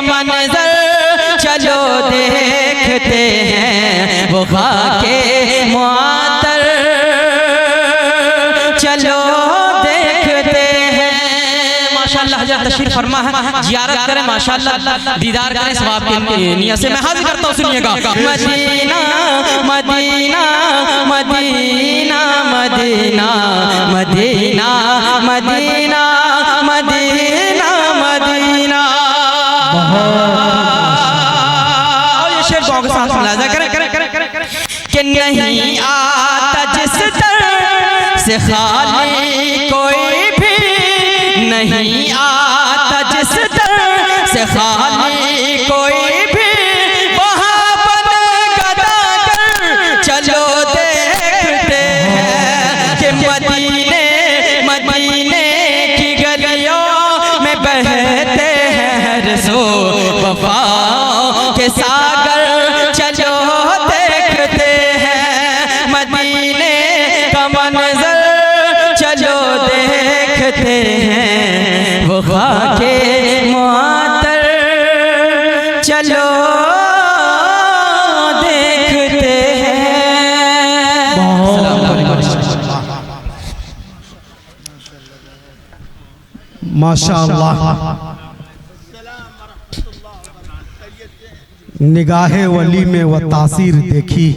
का मंजर चलो देखते हैं, वो खाके मुअत्तर चलो देखते हैं। माशाअल्लाह हज़रत तशरीफ फरमा है, ज़ियारत करें माशाअल्लाह, दीदार करें, सवाब की नियत से मैं हाजिर करता हूँ। सुनिएगा, Medina Medina Medina Medina Medina Medina Medina Medina. ये शेर गाँव के साथ मुलाज़ा करें कि नहीं आता जिस दर से खाली कोई भी, नहीं आता जिस दर से खाली कोई भी, वहाँ बन गदा कर चलो देखते हैं कि मदीने मदीने की गलियों में बहते हैं रसूल वफा के सागर चलो देखते हैं, मदीने का मंजर चलो देखते हैं, वो खाके मुअत्तर चलो देखते हैं। माशाअल्लाह, निगाहे वली में वह तासीर देखी,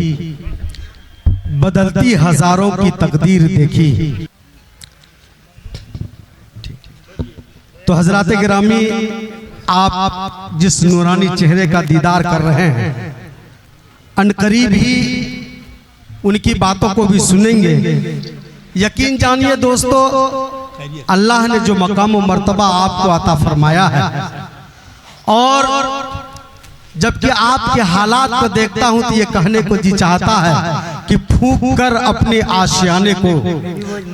बदलती हजारों की तकदीर देखी। तो हजरात गिरामी, आप जिस नूरानी चेहरे का दीदार कर रहे हैं, अनकरीब ही उनकी बातों को भी सुनेंगे। यकीन जानिए दोस्तों, अल्लाह ने जो मकाम व मर्तबा आपको अता फरमाया है, और जबकि आपके हालात को देखता हूं तो ये कहने को जी चाहता है कि फूंक कर अपने आशियाने को,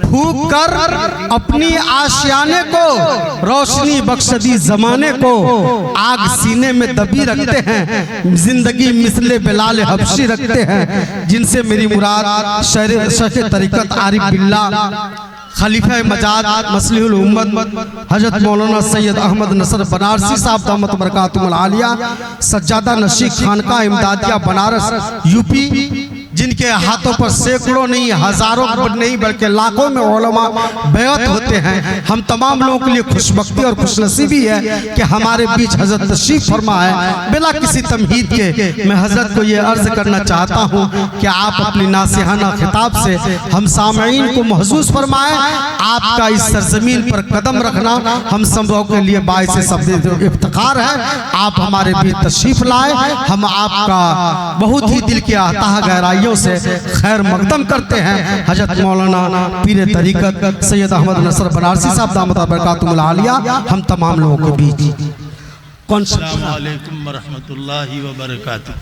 फूंक कर अपनी आशियाने को, रोशनी बख्शदी जमाने को, आग सीने में दबी रखते हैं, जिंदगी मिसले बिलाल हबशी रखते हैं, जिनसे मेरी मुराद शेख तरीकत आरिफ बिल्ला खलीफा मजाद मसलिहुल उम्मत हजरत मौलाना सैयद अहमद नसर बनारसी साहब दामत बरकातुहुल आलिया सज्जादा नशी खानका इमदादिया बनारस यूपी, जिनके हाथों पर सैकड़ों नहीं हजारों नहीं बल्कि लाखों में उलमा बैत होते हैं। हम तमाम लोगों के लिए खुशबख्ती और खुशनसीबी है कि हमारे बीच हजरत तशरीफ फरमा है। बिला किसी तमहीद के मैं हजरत को ये अर्ज करना चाहता हूँ कि आप अपनी नासिहाना खिताब से हम सामईन को महसूस फरमाएं। आपका इस सरजमीन पर कदम रखना हम सबों के लिए बाइस सब इफ्तिखार है। आप हमारे बीच तशरीफ लाए, हम आपका बहुत ही दिल के अताह गहराइयों से खैर मकदम करते हैं। हजरत मौलाना पीर तरीकत सैयद अहमद नसर बनारसी साहब दामत बरकातुहुल आलिया हम तमाम लोगों के बीच। कौन सा? अस्सलामु अलैकुम व रहमतुल्लाहि व बरकातुहू।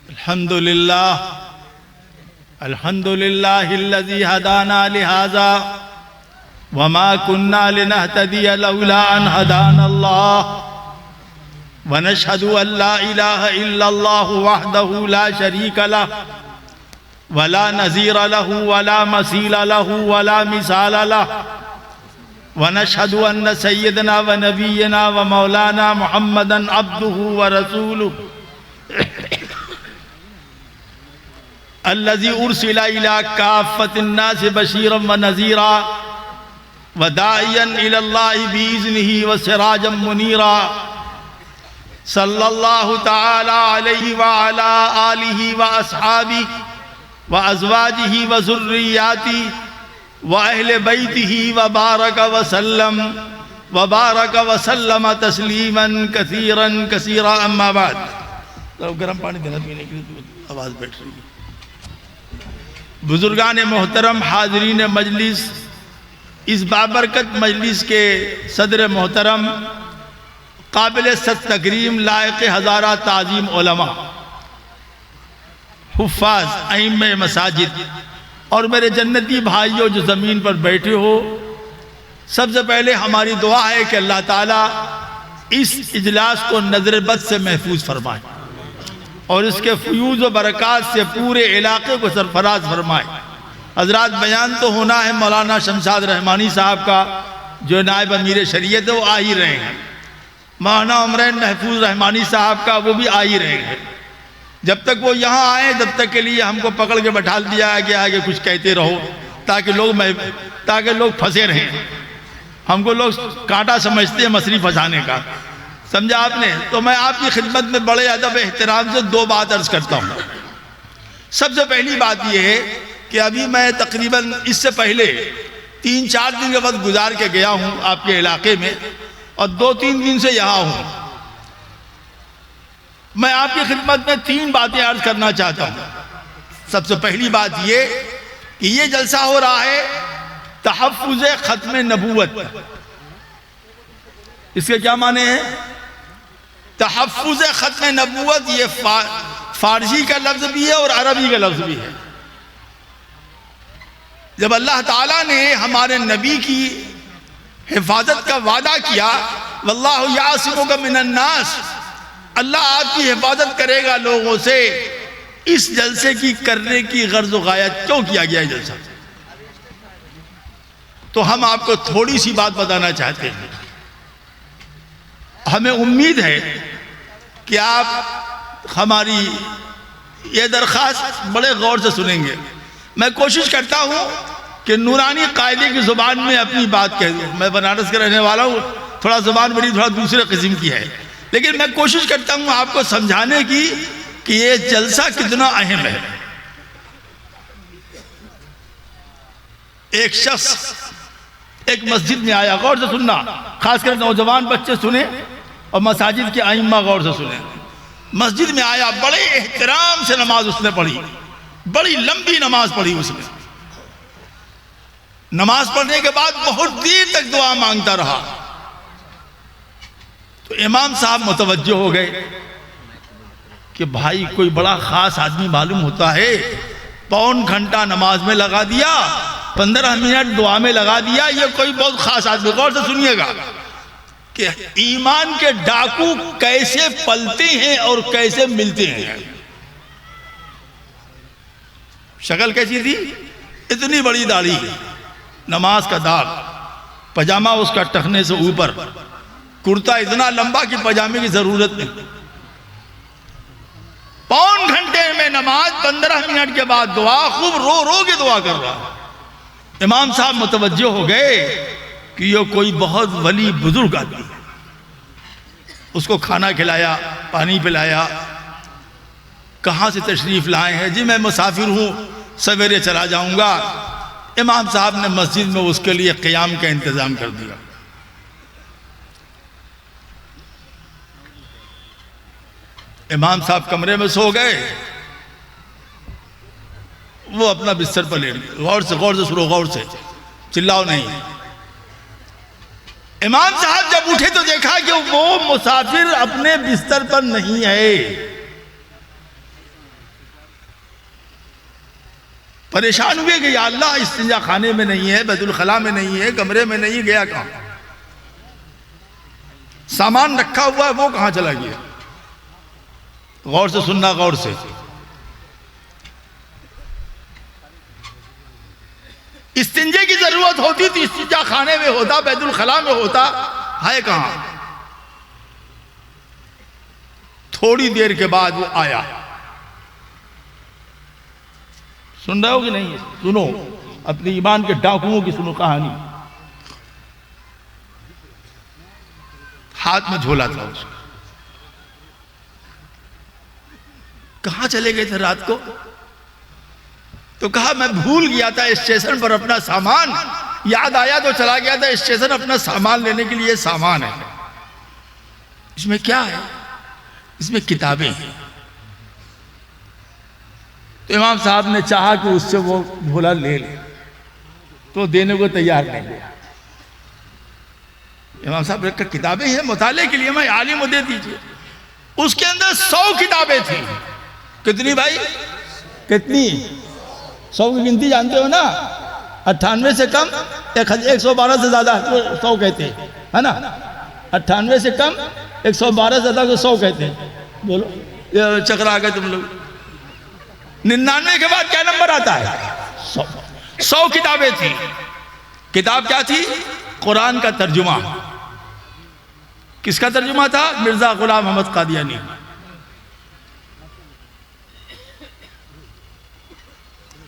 अल्हम्दुलिल्लाह अल्हम्दुलिल्लाहिल्लज़ी हदाना लिहाज़ा वमा कुन्ना लिनहतदिया लौला अन हदानल्लाह व नशहदु अल्ला इलाहा इल्लल्लाहु वहदहु ला शरीका लहु वला नज़ीरा लहु वला मसीला लहु वला मिसाला लहु व नशहदु अन्न सय्यदना व नबियना व मौलाना मुहम्मदन अब्दुहु व रसूलुहु अल्लज़ी उर्सिला इला काफ़्फ़तिन नास बशीरन व नज़ीरा व दाइयन इलल्लाहि बिइज़्निही व सिराजम मुनीरा सल्लल्लाहु तआला अलैहि व अला आलिहि व अस्हाबिही व अज़वाजिही व ज़ुर्रिय्यातिही व अहले बैतिही व बारक व सल्लम तस्लीमन कसीरन कसीरा। अम्मा बाद, तो गर्म पानी देना पीने के लिए, आवाज़ बैठ रही है। बुजुर्गान मोहतरम, हाजरीन मजलिस, इस बाबरकत मजलिस के सदर मोहतरम, काबिल सत तकरीम, लायक हज़ारा ताज़ीम उलमा, हुफ़्फ़ाज़, अइम्मे मसाजिद और मेरे जन्नती भाइयों जो ज़मीन पर बैठे हो, सबसे पहले हमारी दुआ है कि अल्लाह ताला इस इजलास को नज़र बद से महफूज फरमाए। और इसके फ्यूज व बरक़ात से पूरे इलाके को सरफराज फरमाए। हजरात, बयान तो होना है मौलाना शमशाद रहमानी साहब का, जो नायब अमीर शरीयत है, वो आ ही रहे हैं। मौलाना उमरैन महफूज रहमानी साहब का, वो भी आ ही रहे हैं। जब तक वो यहाँ आए, जब तक के लिए हमको पकड़ के बैठा दिया गया है कि कुछ कहते रहो, ताकि लोग फंसे रहें। हमको लोग कांटा समझते हैं मछली फंसाने का, समझा आपने। तो मैं आपकी खिदमत में बड़े अदब एहतराम से दो बात अर्ज करता हूँ। सबसे पहली बात यह है कि अभी मैं तकरीबन इससे पहले 3-4 दिन का वक्त गुजार के गया हूँ आपके इलाके में, और 2-3 दिन से यहाँ हूँ। मैं आपकी खिदमत में 3 बातें अर्ज करना चाहता हूँ। सबसे पहली बात ये कि ये जलसा हो रहा है तहफ़्फ़ुज़ ख़त्म नबूवत। इसके क्या माने हैं? तहफ़्फ़ुज़ ख़त्म नबूवत ये फारसी का लफ्ज़ भी है और अरबी का लफ्ज़ भी है। जब अल्लाह ताला ने हमारे नबी की हिफाजत का वादा किया, वल्लाहु यासिमुका मिनन नास, अल्लाह आपकी हिफाजत करेगा लोगों से, इस जलसे की करने की गर्ज व गायत क्यों किया गया है जलसा? तो हम आपको थोड़ी सी बात बताना चाहते हैं। हमें उम्मीद है कि आप हमारी ये दरख्वास्त बड़े गौर से सुनेंगे। मैं कोशिश करता हूँ कि नूरानी कायदे की ज़ुबान में अपनी बात कह दूँ। मैं बनारस का रहने वाला हूँ, थोड़ा ज़ुबान मेरी थोड़ा दूसरे किस्म की है, लेकिन मैं कोशिश करता हूँ आपको समझाने की कि ये जलसा कितना अहम है। एक शख्स एक मस्जिद में आया, गौर से सुनना, खासकर नौजवान बच्चे सुने और मसाजिद के आइम्मा गौर से सुने। मस्जिद में आया, बड़े एहतराम से नमाज उसने पढ़ी, बड़ी लंबी नमाज पढ़ी उसने। नमाज पढ़ने के बाद बहुत देर तक दुआ मांगता रहा। तो इमाम साहब मुतवज्जो हो गए कि भाई कोई बड़ा खास आदमी मालूम होता है, पौन घंटा नमाज में लगा दिया, 15 मिनट दुआ में लगा दिया, ये कोई बहुत खास आदमी। गौर से सुनिएगा कि ईमान के डाकू कैसे पलते हैं और कैसे मिलते हैं। शक्ल कैसी थी? इतनी बड़ी दाढ़ी, नमाज का दाग, पजामा उसका टखने से ऊपर, कुर्ता इतना लंबा कि पजामे की जरूरत नहीं। पौन घंटे में नमाज, 15 मिनट के बाद दुआ, खूब रो रो के दुआ कर रहा। इमाम साहब मुतवज्जो हो गए कि ये कोई बहुत वली बुजुर्ग आदमी है। उसको खाना खिलाया, पानी पिलाया। कहाँ से तशरीफ लाए हैं? जी मैं मुसाफिर हूँ, सवेरे चला जाऊंगा। इमाम साहब ने मस्जिद में उसके लिए क़याम का इंतजाम कर दिया। इमाम साहब कमरे में सो गए, वो अपना बिस्तर पर लेट गए। गौर से सुनो, गौर से, चिल्लाओ नहीं। इमाम साहब जब उठे तो देखा कि वो मुसाफिर अपने बिस्तर पर नहीं है। परेशान हुए कि या अल्लाह, इस्तिंजा खाने में नहीं है, बैतुल खला में नहीं है, कमरे में नहीं, गया कहां? सामान रखा हुआ है, वो कहां चला गया? गौर से सुनना, गौर से। इस्तिंजे की जरूरत होती तो इस्तिंजा खाने में होता, बैतुल खला में होता, है कहां? थोड़ी देर के बाद वो आया। सुन रहे हो कि नहीं? सुनो, अपने ईमान के डाकुओं की सुनो कहानी। हाथ में झोला था उसका। कहां चले गए थे रात को? तो कहा मैं भूल गया था स्टेशन पर अपना सामान, याद आया तो चला गया था स्टेशन अपना सामान लेने के लिए। सामान है, इसमें क्या है? इसमें किताबें हैं। तो इमाम साहब ने चाहा कि उससे वो झोला ले ले, तो देने को तैयार नहीं हुआ। इमाम साहब रखकर किताबें हैं मुताले के लिए, मैं आलिम को दे दीजिए। उसके अंदर 100 किताबें थी। कितनी भाई? कितनी? 100 की गिनती जानते हो ना? 98 से कम 112 से ज्यादा तो 100 कहते हैं, है ना? 98 से कम 112 से ज्यादा को 100 कहते हैं। बोलो ये चकरा गए तुम लोग। 99 के बाद क्या नंबर आता है? 100 किताबें थी। किताब क्या थी? कुरान का तर्जुमा। किसका तर्जुमा था? मिर्जा गुलाम अहमद कादियानी।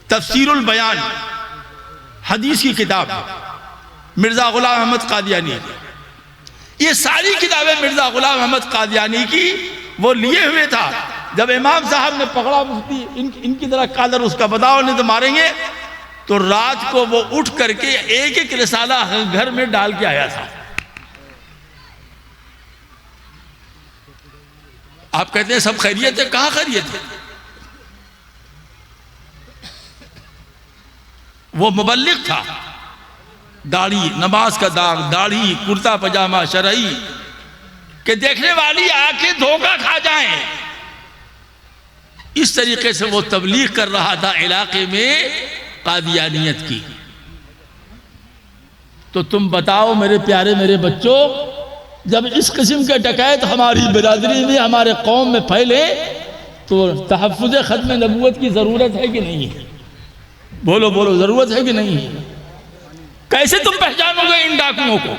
तफसीरुल बयान हदीस की किताब मिर्जा गुलाम अहमद कादियानी। ये सारी किताबें मिर्जा गुलाम अहमद कादियानी की वो लिए हुए था। जब इमाम साहब ने पकड़ा मुफ्ती इनकी तरह कादर उसका बताओ नहीं तो मारेंगे, तो रात को वो उठ करके एक एक रिसाला घर में डाल के आया था। आप कहते हैं सब खैरियत है, कहां खैरियत है? वो मुबल्लिग था। दाढ़ी, नमाज का दाग, दाढ़ी, कुर्ता पजामा शरई के देखने वाली आंखें धोखा खा जाएं, इस तरीके से वो तबलीग कर रहा था इलाके में कादियानियत की। तो तुम बताओ मेरे प्यारे मेरे बच्चों, जब इस किस्म के डकैत हमारी बिरादरी में हमारे कौम में फैले तो तहफ़्फ़ुज़ ख़त्म नबूवत की ज़रूरत है कि नहीं है? बोलो बोलो, ज़रूरत है कि नहीं है? कैसे तुम पहचानोगे इन डाकुओं को?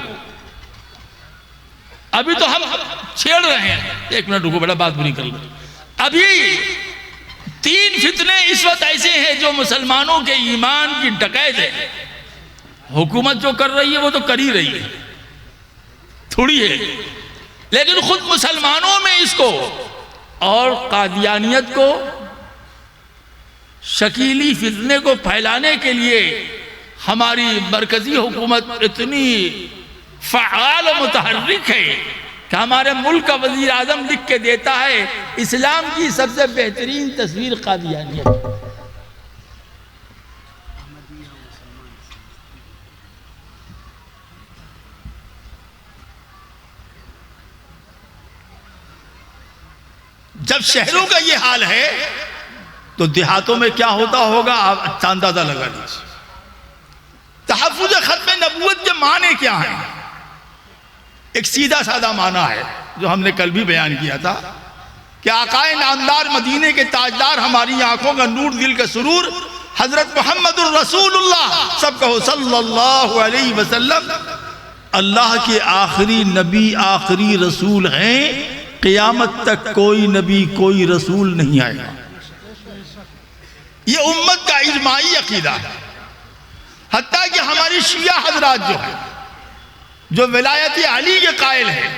अभी तो हम छेड़ रहे हैं। एक मिनट रुको, बड़ा बात पूरी कर लो। अभी 3 फितने इस वक्त ऐसे हैं जो मुसलमानों के ईमान की डकैत है। हुकूमत जो कर रही है वो तो कर ही रही है, थोड़ी है, लेकिन खुद मुसलमानों में इसको और कादियानियत को, शकीली फितने को फैलाने के लिए हमारी मरकजी हुकूमत इतनी फ़आल और मुतहर्रिक है कि हमारे मुल्क का वज़ीर आज़म लिख के देता है इस्लाम की सबसे बेहतरीन तस्वीर कादियानियत। जब शहरों का ये हाल है तो देहातों में क्या होता होगा आप अच्छा अंदाजा लगा लीजिए। तहफ़्फ़ुज़ ख़त्म नबूवत के माने क्या है? एक सीधा साधा माना है जो हमने कल भी बयान किया था कि आकाए नामदार मदीने के ताजदार, हमारी आंखों का नूर, दिल का सुरूर, हजरत मोहम्मदुर रसूलुल्लाह सब कहो सल्लल्लाहु अलैहि वसल्लम अल्लाह के आखिरी नबी, आखिरी रसूल हैं। क़यामत तक कोई नबी, कोई रसूल नहीं आएगा। ये उम्मत का इजमाई अकीदा है। हत्ता कि हमारी शिया हजरात जो है, जो विलायत अली के कायल है,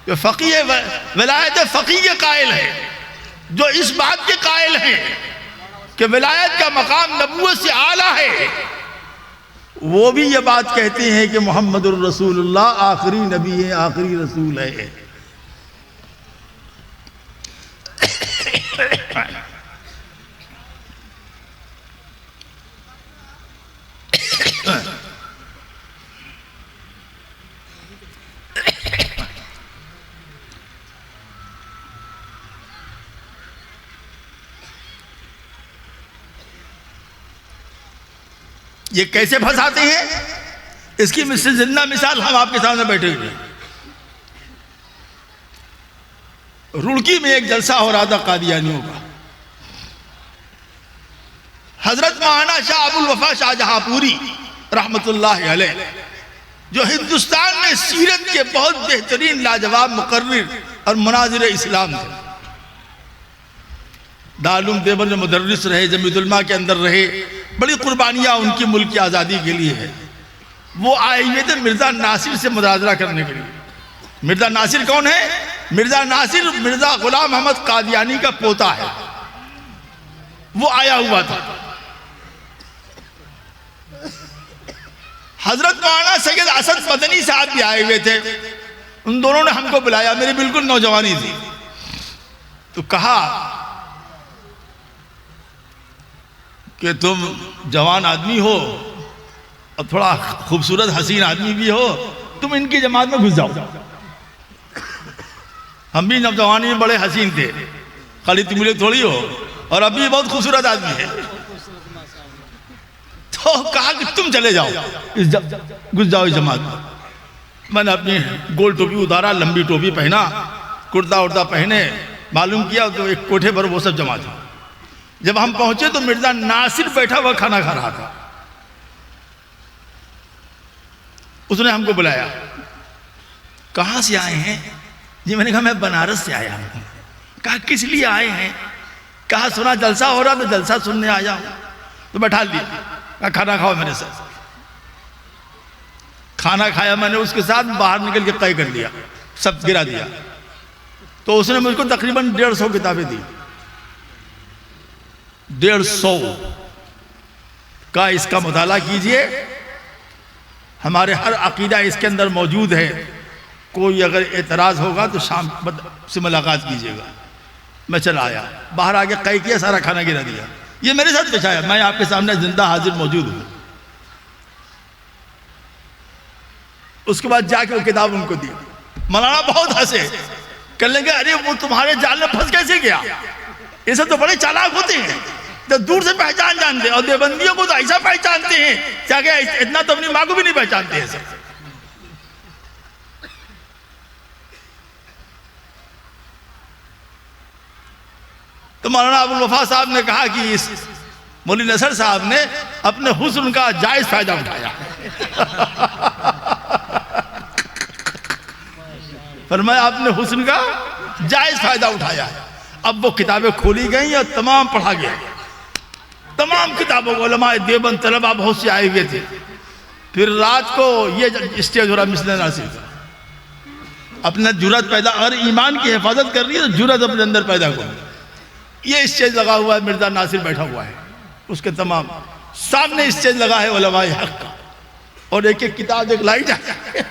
जो फ़क़ीह विलायत फ़क़ीह के कायल है, जो इस बात के कायल हैं कि विलायत का मकाम नबूवत से आला है, वो भी ये बात कहते हैं कि मोहम्मदुर रसूलुल्लाह आखिरी नबी है, आखिरी रसूल है। ये कैसे फंसाते हैं, इसकी जिंदा मिसाल हम आपके सामने बैठे हुए। रुड़की में एक जलसा हो रहा था कादियानियों का। हजरत मौलाना शाह अबुल वफा शाहजहांपुरी रहमतुल्लाह अलैह, जो हिंदुस्तान में सीरत के बहुत बेहतरीन लाजवाब मुकर्रिर और मुनाजिर इस्लाम थे, दारुल देवबंद में मुदर्रिस रहे, जमीयतुल उलमा के अंदर रहे, बड़ी कुर्बानियाँ उनकी मुल्क की आज़ादी के लिए है। वो आए हुए थे मिर्ज़ा नासिर से मुनाजरा करने के लिए। मिर्ज़ा नासिर कौन है? मिर्ज़ा नासिर मिर्ज़ा गुलाम अहमद कादियानी का पोता है। वो आया हुआ था। हजरत मौलाना सैयद असद मदनी साहब भी आए हुए थे। उन दोनों ने हमको बुलाया, मेरी बिल्कुल नौजवानी थी, तो कहा कि तुम जवान आदमी हो और थोड़ा खूबसूरत हसीन आदमी भी हो, तुम इनकी जमात में घुस जाओ। हम भी नौजवानी में बड़े हसीन थे, खाली तुम थोड़ी हो, और अभी बहुत खूबसूरत आदमी है। तो कहा कि तुम चले जाओ, घुस जाओ इस जमात में। मैंने अपनी गोल टोपी उतारा, लंबी टोपी पहना, कुर्ता उर्ता पहने, मालूम किया तो एक कोठे पर वो सब जमा था। जब हम पहुंचे तो मिर्जा नासिर बैठा हुआ खाना खा रहा था। उसने हमको बुलाया, कहाँ से आए हैं जी? मैंने कहा मैं बनारस से आया हूँ। कहा किस लिए आए हैं? कहा सुना जलसा हो रहा तो जलसा सुनने आया हूँ। तो बैठा लिया, कहा खाना खाओ मेरे साथ। खाना खाया मैंने उसके साथ, बाहर निकल के तय कर लिया, सब गिरा दिया। तो उसने मुझको तकरीबन 150 किताबें दी। 150 का इसका मुताला कीजिए, हमारे हर अकीदा इसके अंदर मौजूद है। कोई अगर एतराज़ होगा तो शाम से मुलाकात कीजिएगा। मैं चला आया, बाहर आके कई किया, सारा खाना गिरा दिया। ये मेरे साथ पेश आया, मैं आपके सामने जिंदा हाजिर मौजूद हूँ। उसके बाद जाके वो किताब उनको दी। मौलाना बहुत हंसे, कहने लगे अरे वो तुम्हारे जाल में फंस कैसे गया? ये सब तो बड़े चालाक होते हैं, तो दूर से पहचान जानते हैं, और देवबंदियों को तो ऐसा पहचानते हैं क्या कि इतना तो अपनी माँ को भी नहीं पहचानते हैं सब। तो मौलाना अबुल वफा साहब ने कहा कि इस मौलवी नसर साहब ने अपने हुस्न का जायज फायदा उठाया। फरमाया आपने हुस्न का जायज फायदा उठाया। अब वो किताबें खोली गई और तमाम पढ़ा गया। तमाम किताबों को उलमाए देवबंद तलबा बहुत से आए हुए थे। फिर रात को ये स्टेज हो रहा मिसले नासिर, अपना जुरत पैदा, अगर ईमान की हिफाजत कर रही है तो जुरत अपने अंदर पैदा करो। ये स्टेज लगा हुआ है, मिर्जा नासिर बैठा हुआ है, उसके तमाम सामने स्टेज लगा है उलमाए हक का, और एक एक किताब दिखलाई जाए,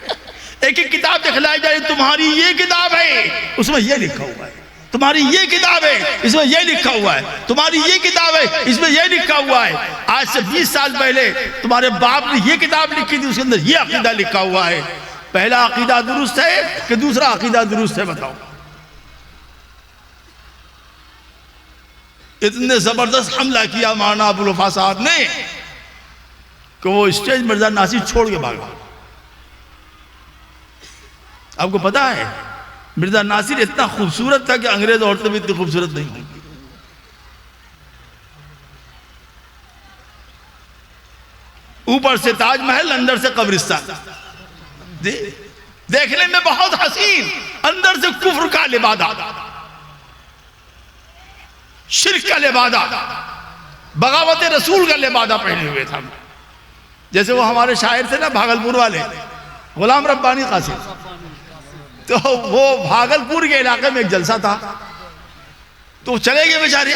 एक एक किताब दिखलाई जाए। तुम्हारी ये किताब है, उसमें ये लिखा हुआ है। तुम्हारी ये किताब है, इसमें ये लिखा हुआ है। तुम्हारी ये किताब है, इसमें ये लिखा हुआ है। आज से 20 साल पहले तुम्हारे बाप ने ये किताब लिखी थी, उसके अंदर ये अकीदा लिखा हुआ है। पहला अकीदा दुरुस्त है कि दूसरा अकीदा दुरुस्त है, बताओ। इतने जबरदस्त हमला किया मौलाना अबुल वफा साहब ने कि वो स्टेज मिर्जा नासिर छोड़ के भागा। आपको पता है मिर्जा नासिर इतना खूबसूरत था कि अंग्रेज औरतें भी इतनी खूबसूरत नहीं होंगी। ऊपर से ताजमहल, अंदर से कब्रिस्तान, देखने में बहुत हसीन, अंदर से कुफ्र का लिबादा, शिर्क का लिबादा, बगावत रसूल का लिबादा पहने हुए था। जैसे वो हमारे शायर थे ना भागलपुर वाले, गुलाम रब्बानी कासिम, तो वो भागलपुर के इलाके में एक जलसा था, तो चले गए बेचारे।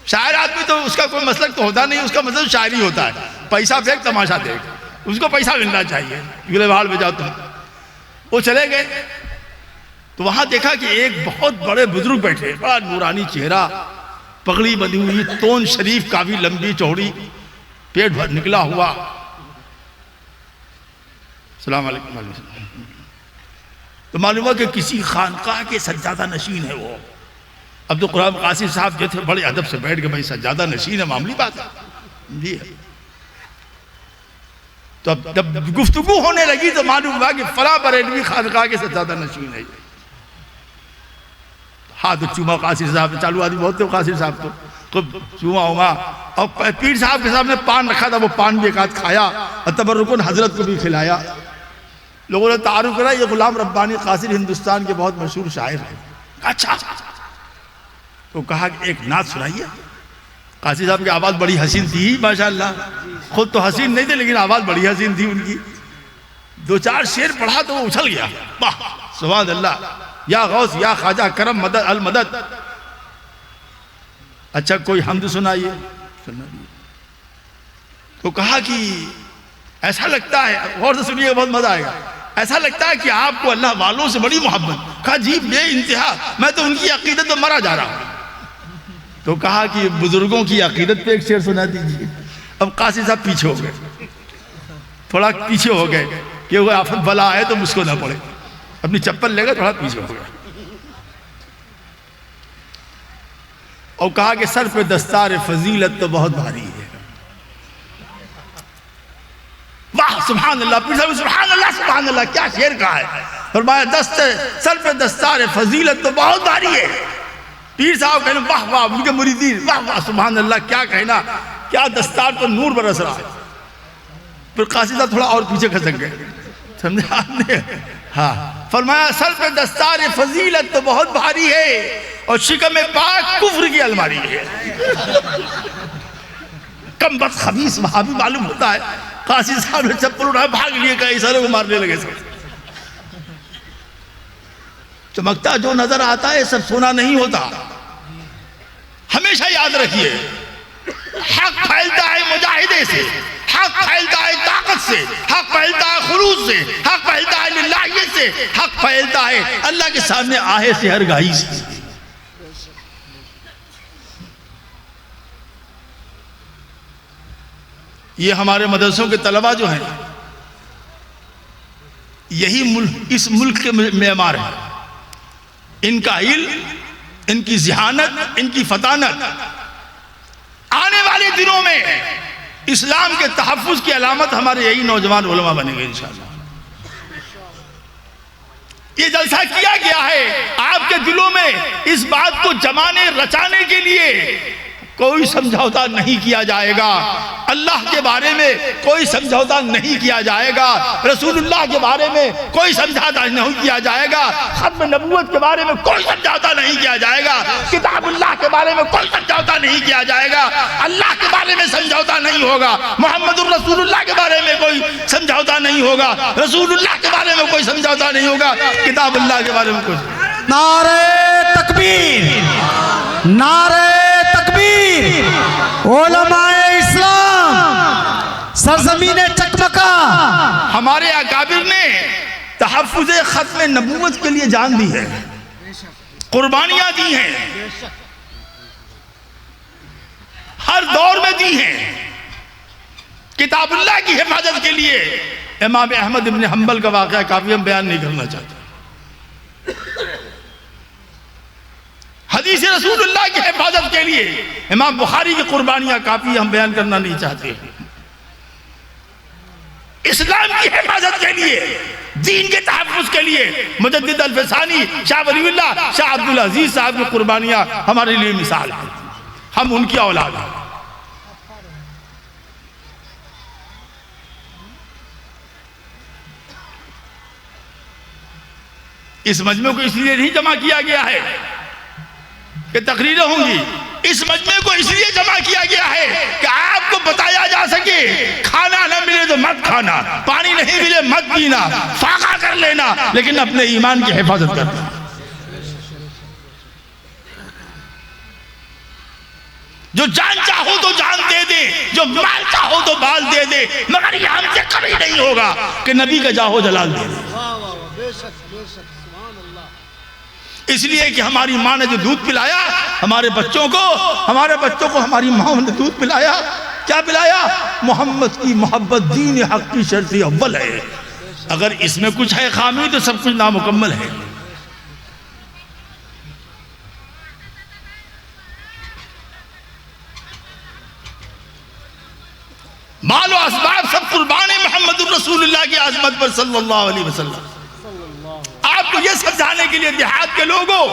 शायर आदमी तो उसका कोई मसलक तो होता नहीं, उसका मतलब शायरी होता है, पैसा फेंक तमाशा देख, उसको पैसा मिलना चाहिए, गिले भाड़ में जाओ तुम। वो चले गए तो वहां देखा कि एक बहुत बड़े बुजुर्ग बैठे, बड़ा नूरानी चेहरा, पगड़ी बंधी हुई, तोन शरीफ काफी लंबी चौड़ी, पेट भर निकला हुआ। सलाम अलैकुम। तो मालूम हुआ कि किसी खानकाह के सज्जादा नशीन है वो। अब तो कुरान कासिम साहब जो थे बड़े अदब से बैठ के, भाई सज्जादा नशीन है, मामूली बात है जी है। तो अब जब गुफ्तगू होने लगी तो मालूम हुआ कि फला बरेलवी खानकाह के सज्जादा नशीन है। हाँ तो चूमा कासिर साहब, चालू आदमी बहुत थे कासिर साहब, तो चूमा हुआ। और पीर साहब के सामने पान रखा था, वो पान भी एक आध खाया और तबर्रुकन हजरत को भी खिलाया। लोगों ने तारुफ करा ये गुलाम रब्बानी कासिर हिंदुस्तान के बहुत मशहूर शायर है। अच्छा, तो कहा कि एक नात सुनाइए। कासिर साहब की आवाज़ बड़ी हसीन थी माशाल्लाह, खुद तो हसीन नहीं थे लेकिन आवाज़ बड़ी हसीन थी उनकी। 2-4 शेर पढ़ा तो वो उछल गया, वाह सुभान अल्लाह, या गौस या ख्वाजा करम मदद अल मदद। अच्छा कोई हम्द सुनाइए। तो कहा कि ऐसा लगता है, गौर से सुनिए बहुत मजा आएगा, ऐसा लगता है कि आपको अल्लाह वालों से बड़ी मोहब्बत। कहा जी बेइंतहा, मैं तो उनकी अकीदत में मरा जा रहा हूं। तो कहा कि बुजुर्गों की अकीदत पे एक शेर सुना दीजिए। अब कासिर साहब पीछे हो गए, थोड़ा पीछे हो गए कि वो आफत बला आए तो मुझको ना पड़े, अपनी चप्पल लेकर थोड़ा पीछे हो गया और कहा कि सर पे दस्तार फजीलत तो बहुत भारी है। वाह सुभान अल्लाह, पीर साहब सुभान अल्लाह, क्या शेर कहा है। फरमाया दस्त सर पे दस्तार फजीलत तो बहुत भारी है। पीर साहब कहने वाह वाह, उनके मुरीदीन वाह वाह सुभान अल्लाह, क्या कहना, क्या दस्तार तो नूर बरस रहा है। फिर कासी साहब थोड़ा और पीछे खसक गए, समझे आपने? हाँ, फरमाया सर पे दस्तार फजीलत तो बहुत भारी है और शिकम पाक कुफ्र की अलमारी है। कम बस खबीस वहां भी मालूम होता है। कासी साहब ने चप्पल उठाया, भाग लिए, कई सारे को मारने लगे सब। चमकता जो नजर आता है सब सोना नहीं होता। हमेशा याद रखिए, हक फैलता है मुजाहिदे से, हक फैलता है ताकत से, हक फैलता है खुलूस से, हक फैलता है लिल्लाहियत से, हक फैलता है अल्लाह के सामने आहे से हर गाही से। ये हमारे मदरसों के तलबा जो हैं, यही मुल्क, इस मुल्क के मेमार हैं। इनका इल्म, इनकी ज़हानत, इनकी फतानत आने वाले दिनों में इस्लाम के तहफ़्फ़ुज़ की अलामत हमारे यही नौजवान उलमा बनेंगे इंशाअल्लाह। ये जलसा किया गया है आपके दिलों में इस बात को जमाने रचाने के लिए। कोई समझौता नहीं किया जाएगा, अल्लाह के बारे में कोई समझौता नहीं किया जाएगा, रसूलुल्लाह के बारे में कोई समझौता नहीं किया जाएगा, खत्म नबूवत के बारे में कोई समझौता नहीं किया जाएगा, किताबुल्लाह के बारे में कोई समझौता नहीं किया जाएगा, अल्लाह के बारे में समझौता नहीं होगा, मुहम्मदुर रसूलुल्लाह के बारे में कोई समझौता नहीं होगा, रसूलुल्लाह के बारे में कोई समझौता नहीं होगा, किताबुल्लाह के बारे में कोई। नारे तकबीर, नारे तकबीर, उलमाए इस्लाम, सरजमीने चकमका। हमारे अकाबिर ने तहफ़्फ़ुज़े खत्म नबूवत के लिए जान दी है, कुर्बानियां दी हैं, हर दौर में दी हैं, किताबुल्लाह की हिफाजत के लिए। इमाम अहमद इब्न हम्बल का वाक़या काफ़ी हम बयान नहीं करना चाहते। हदीस रसूलुल्लाह की हिफाजत के लिए इमाम बुखारी की कुर्बानियां काफी हम बयान करना नहीं चाहते। इस्लाम की हिफाजत के लिए, दीन के तहफ़्फ़ुज़ के लिए मुजद्दिद अल-फ़सानी, शाह वलीउल्लाह, शाह अब्दुल अजीज साहब की कुर्बानियां हमारे लिए मिसाल है। हम उनकी औलाद हैं। इस मजमे को इसलिए नहीं जमा किया गया है कि तकरीरें होंगी, इस मजमे को इसलिए जमा किया गया है कि आपको बताया जा सके खाना न मिले तो मत खाना, पानी नहीं मिले मत पीना, फाका कर लेना, लेकिन अपने ईमान की हिफाजत करना। जो जान चाहो तो जान दे दे, जो माल चाहो तो माल दे दे, मगर ये हमसे कभी नहीं होगा कि नबी का जाहो जलाल दे दे। इसलिए कि हमारी माँ ने जो दूध पिलाया हमारे बच्चों को हमारी माँ ने दूध पिलाया, क्या पिलाया? मोहम्मद की मोहब्बत दीन हक की शर्त अव्वल है। अगर इसमें कुछ है खामी तो सब कुछ नामुकम्मल है। मालो असबाब सब कुर्बान मोहम्मद रसूलुल्लाह की आज़मत पर सल्लल्लाहु अलैहि वसल्लम। आपको यह समझाने के लिए देहात के लोगों,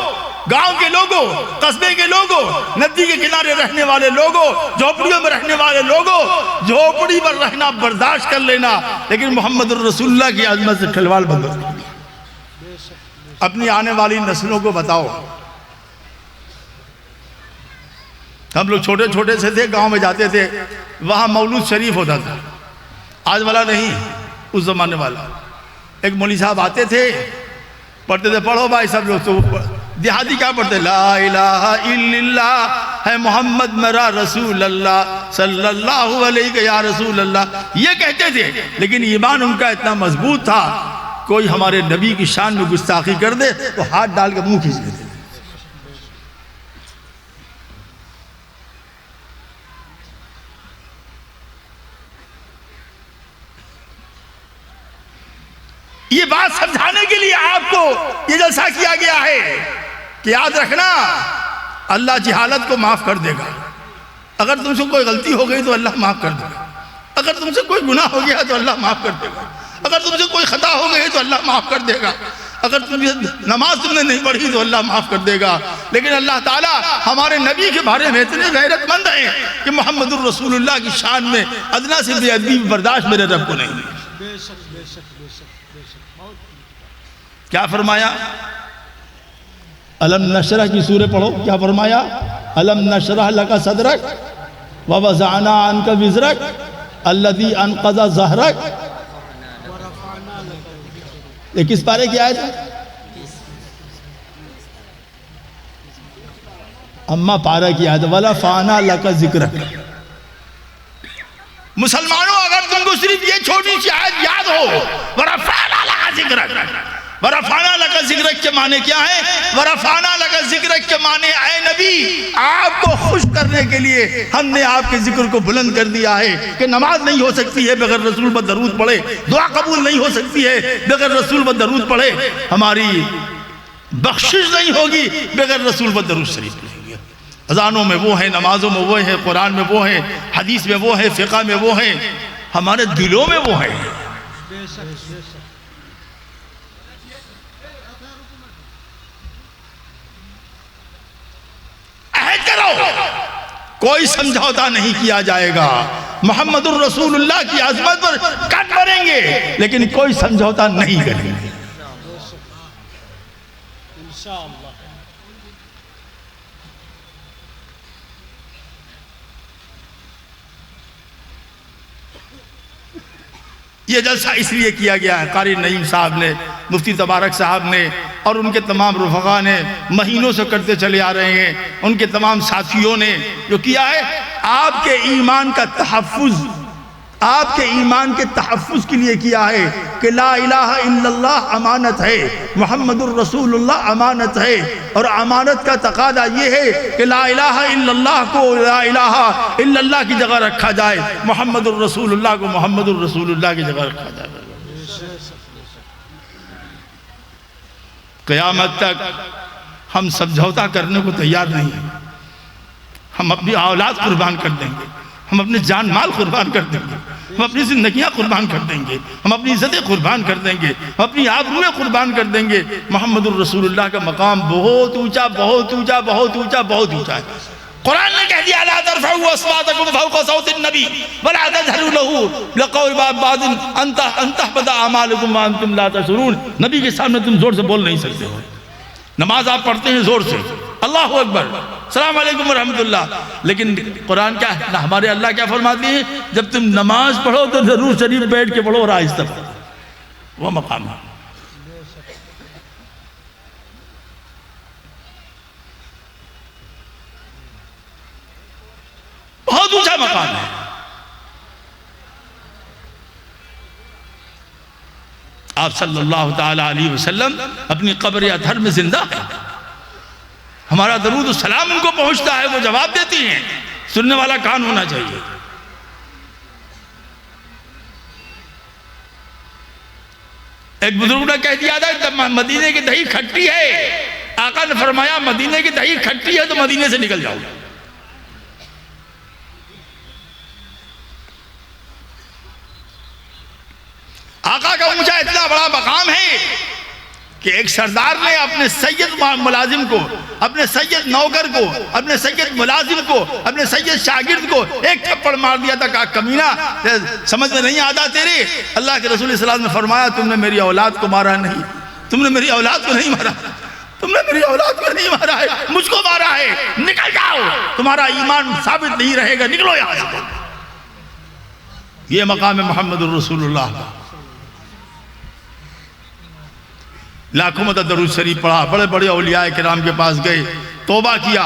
गांव के लोगों, कस्बे के लोगों, नदी के किनारे रहने वाले लोगों, झोपड़ियों में रहने वाले लोगों, झोपड़ी पर रहना बर्दाश्त कर लेना, लेकिन मोहम्मद रसूलुल्लाह की आज़मत से खिलवाड़ बंद कर। अपनी आने वाली नस्लों को बताओ। हम लोग छोटे छोटे से थे, गांव में जाते थे, वहां मौलूद शरीफ होता था, आज वाला नहीं, उस जमाने वाला। एक मौलवी साहब आते थे, पढ़ते थे, पढ़ो भाई सब लोग। तो देहाती क्या पढ़ते? ला इलाहा इल्लल्लाह है मोहम्मद मेरा रसूल अल्लाह सल्लल्लाहु अलैहि या रसूल अल्लाह, ये कहते थे। लेकिन ईमान उनका इतना मजबूत था, कोई हमारे नबी की शान में गुस्ताखी कर दे तो हाथ डाल के मुंह खींच लेते। ये बात समझाने के लिए आपको ये जलसा किया गया है कि याद रखना, अल्लाह जहालत को माफ कर देगा। अगर तुमसे कोई गलती हो गई तो अल्लाह माफ कर देगा, अगर तुमसे कोई गुनाह हो गया तो अल्लाह माफ कर देगा, अगर तुमसे कोई खता हो गई तो अल्लाह माफ कर देगा, अगर नमाज तुमने नहीं पढ़ी तो अल्लाह माफ़ कर देगा, लेकिन अल्लाह ताला हमारे नबी के बारे में इतने गैरतमंद हैं कि मोहम्मदुर रसूलुल्लाह की शान में अदना से बेअदबी बर्दाश्त मेरे रब को नहीं। क्या फरमाया? अलम नशरह की सूरह पढ़ो, क्या फरमाया? अलम नशरह लका सदरक व वज़अना अन्का विज़रक अल्लज़ी अनक़ज़ ज़हरक। ये किस पारे की आयत है? अम्मा पारा की आयत, वला फ़ाना लका ज़िक्रक। मुसलमानों, अगर तुमको सिर्फ ये छोटी सी आयत याद हो, वरफ़अना लका ज़िक्रक, वरफ़अना लका ज़िक्रक के माने क्या है? वरफ़अना लका ज़िक्रक के माने, ऐ नबी, आपको खुश करने के लिए हमने आपके जिक्र को बुलंद कर दिया है कि नमाज नहीं हो सकती है बगैर रसूल पर दरूद पढ़े, दुआ कबूल नहीं हो सकती है बगैर रसूल पर दरूद पढ़े, हमारी बख्शिश नहीं होगी बगैर रसूल पर दरूद शरीफ पढ़ेंगे। अजानों में वो है, नमाजों में वो है, कुरान में वो है, हदीस में वो है, फ़िक़ह में वो है, हमारे दिलों में वो है। कोई समझौता नहीं किया जाएगा। मोहम्मदुर रसूलुल्लाह की अज़मत पर कट करेंगे, लेकिन कोई समझौता नहीं करेंगे। ये जलसा इसलिए किया गया है, कारी नईम साहब ने, मुफ्ती तबारक साहब ने और उनके तमाम रुफ़क़ा ने महीनों से करते चले आ रहे हैं, उनके तमाम साथियों ने जो किया है, आपके ईमान का तहफ़्फ़ुज़, आपके ईमान के तहफ़्फ़ुज़ के लिए किया है कि ला इलाहा इल्लल्लाह अमानत है, मुहम्मदुर रसूलुल्लाह अमानत है, और अमानत का तकादा ये है कि ला इलाहा इल्लल्लाह को ला इलाहा इल्लल्लाह की जगह रखा जाए, मुहम्मदुर रसूलुल्लाह को मुहम्मदुर रसूलुल्लाह की जगह रखा जाए। क़यामत तक हम समझौता करने को तैयार नहीं हैं। हम अपनी औलाद कुर्बान कर देंगे, हम अपने जान माल कुर्बान कर देंगे, हम अपनी जिंदगियां कुर्बान कर देंगे, हम अपनी इज्जतें कुर्बान कर देंगे, हम अपनी आबरूएं कुर्बान कर देंगे। मोहम्मदुर रसूलुल्लाह का मकाम बहुत ऊंचा, बहुत ऊंचा, बहुत ऊंचा, बहुत ऊंचा है। कुरान ने कह दिया, ला तरफ़अू अस्वातकुम फ़ौक़ सौतिन नबी वला तजहरू लहू बिक़ौलि बादिन अन तहबता अमालुकुम व अंतुम ला तशऊरून। नबी के सामने तुम जोर से बोल नहीं सकते हो। नमाज आप पढ़ते हैं जोर से, अल्लाहु अकबर, सलाम अलैकुम व रहमतुल्लाह, लेकिन कुरान क्या है, हमारे अल्लाह क्या फरमाते हैं, जब तुम नमाज पढ़ो तो जरूर शरीफ बैठ के पढ़ो और आहिस्ता पढ़ो। वो मकाम है। बहुत ऊंचा मकाम है। आप सल्लल्लाहु ताला अलैहि वसल्लम अपनी कब्र अतहर में जिंदा है। हमारा दरूद सलाम उनको पहुंचता है, वो जवाब देती हैं। सुनने वाला कान होना चाहिए। एक बुजुर्ग ने कह दिया था, मदीने की दही खट्टी है। आका ने फरमाया, मदीने की दही खट्टी है तो मदीने से निकल जाओ। आका का ऊंचा इतना बड़ा मकाम है कि एक सरदार ने अपने सैयद मुलाजिम को, अपने सैयद नौकर को, अपने सैयद मुलाजिम को, अपने सैयद शागिर्द को एक थप्पड़ मार दिया था। कहा, कमीना, समझ में नहीं आता तेरे? अल्लाह के रसूल सल्लल्लाहु अलैहि वसल्लम ने फरमाया, तुमने मेरी औलाद को मारा नहीं, तुमने मेरी औलाद को नहीं मारा, तुमने मेरी औलाद को नहीं मारा है, मुझको मारा है। निकल जाओ, तुम्हारा ईमान साबित नहीं रहेगा, निकलो यहाँ से। ये मकाम है मोहम्मदुर रसूलुल्लाह का। लाखों मदद दरूद शरीफ पढ़ा, बड़े बड़े औलिया किराम के पास गए, तौबा किया,